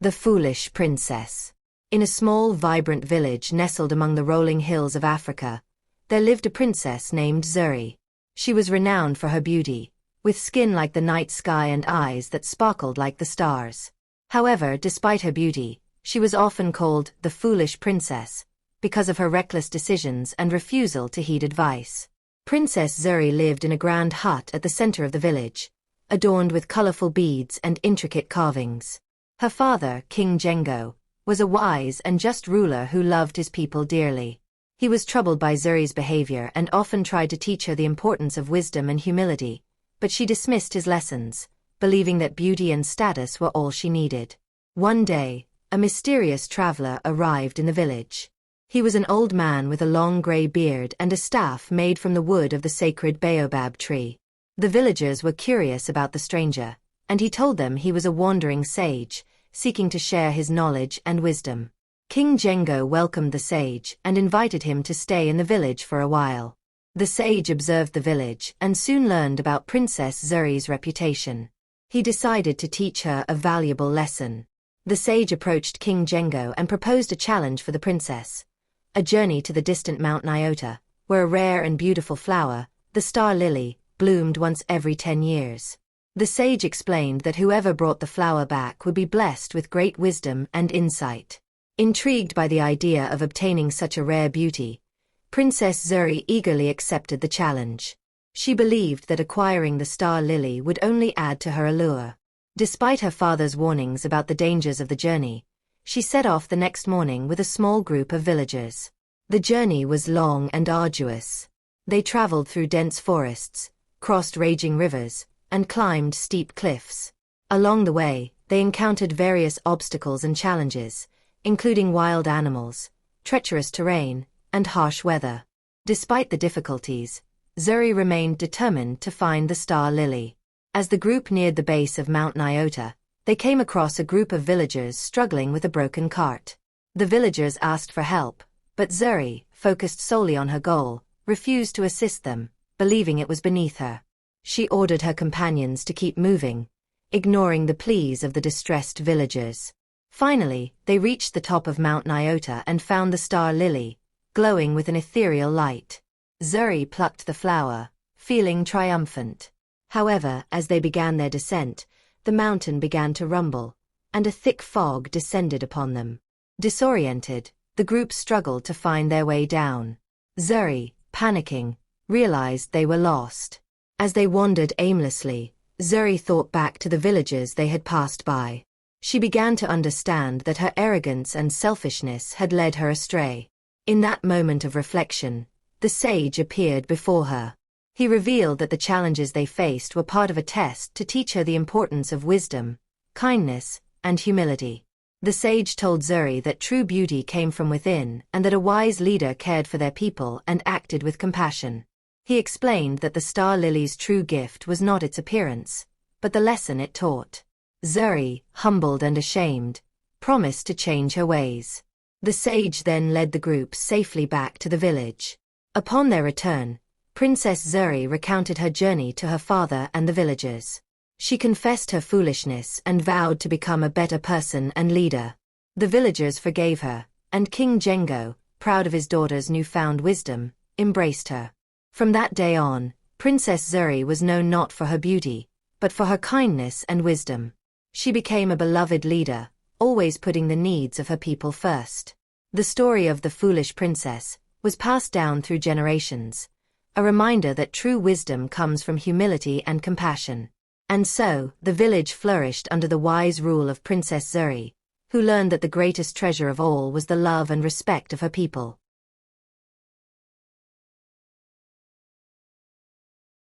The Foolish Princess. In a small, vibrant village nestled among the rolling hills of Africa, there lived a princess named Zuri. She was renowned for her beauty, with skin like the night sky and eyes that sparkled like the stars. However, despite her beauty, she was often called the Foolish Princess, because of her reckless decisions and refusal to heed advice. Princess Zuri lived in a grand hut at the center of the village, adorned with colorful beads and intricate carvings. Her father, King Jengo, was a wise and just ruler who loved his people dearly. He was troubled by Zuri's behavior and often tried to teach her the importance of wisdom and humility, but she dismissed his lessons, believing that beauty and status were all she needed. One day, a mysterious traveler arrived in the village. He was an old man with a long gray beard and a staff made from the wood of the sacred baobab tree. The villagers were curious about the stranger, and he told them he was a wandering sage, seeking to share his knowledge and wisdom. King Jengo welcomed the sage and invited him to stay in the village for a while. The sage observed the village and soon learned about Princess Zuri's reputation. He decided to teach her a valuable lesson. The sage approached King Jengo and proposed a challenge for the princess: a journey to the distant Mount Nyota, where a rare and beautiful flower, the star lily, bloomed once every 10 years. The sage explained that whoever brought the flower back would be blessed with great wisdom and insight. Intrigued by the idea of obtaining such a rare beauty, Princess Zuri eagerly accepted the challenge. She believed that acquiring the star lily would only add to her allure. Despite her father's warnings about the dangers of the journey, she set off the next morning with a small group of villagers. The journey was long and arduous. They traveled through dense forests, crossed raging rivers, and climbed steep cliffs. Along the way, they encountered various obstacles and challenges, including wild animals, treacherous terrain, and harsh weather. Despite the difficulties, Zuri remained determined to find the star lily. As the group neared the base of Mount Nyota, they came across a group of villagers struggling with a broken cart. The villagers asked for help, but Zuri, focused solely on her goal, refused to assist them, believing it was beneath her. She ordered her companions to keep moving, ignoring the pleas of the distressed villagers. Finally, they reached the top of Mount Nyota and found the star lily, glowing with an ethereal light. Zuri plucked the flower, feeling triumphant. However, as they began their descent, the mountain began to rumble, and a thick fog descended upon them. Disoriented, the group struggled to find their way down. Zuri, panicking, realized they were lost. As they wandered aimlessly, Zuri thought back to the villages they had passed by. She began to understand that her arrogance and selfishness had led her astray. In that moment of reflection, the sage appeared before her. He revealed that the challenges they faced were part of a test to teach her the importance of wisdom, kindness, and humility. The sage told Zuri that true beauty came from within and that a wise leader cared for their people and acted with compassion. He explained that the star lily's true gift was not its appearance, but the lesson it taught. Zuri, humbled and ashamed, promised to change her ways. The sage then led the group safely back to the village. Upon their return, Princess Zuri recounted her journey to her father and the villagers. She confessed her foolishness and vowed to become a better person and leader. The villagers forgave her, and King Jengo, proud of his daughter's newfound wisdom, embraced her. From that day on, Princess Zuri was known not for her beauty, but for her kindness and wisdom. She became a beloved leader, always putting the needs of her people first. The story of the Foolish Princess was passed down through generations, a reminder that true wisdom comes from humility and compassion. And so, the village flourished under the wise rule of Princess Zuri, who learned that the greatest treasure of all was the love and respect of her people.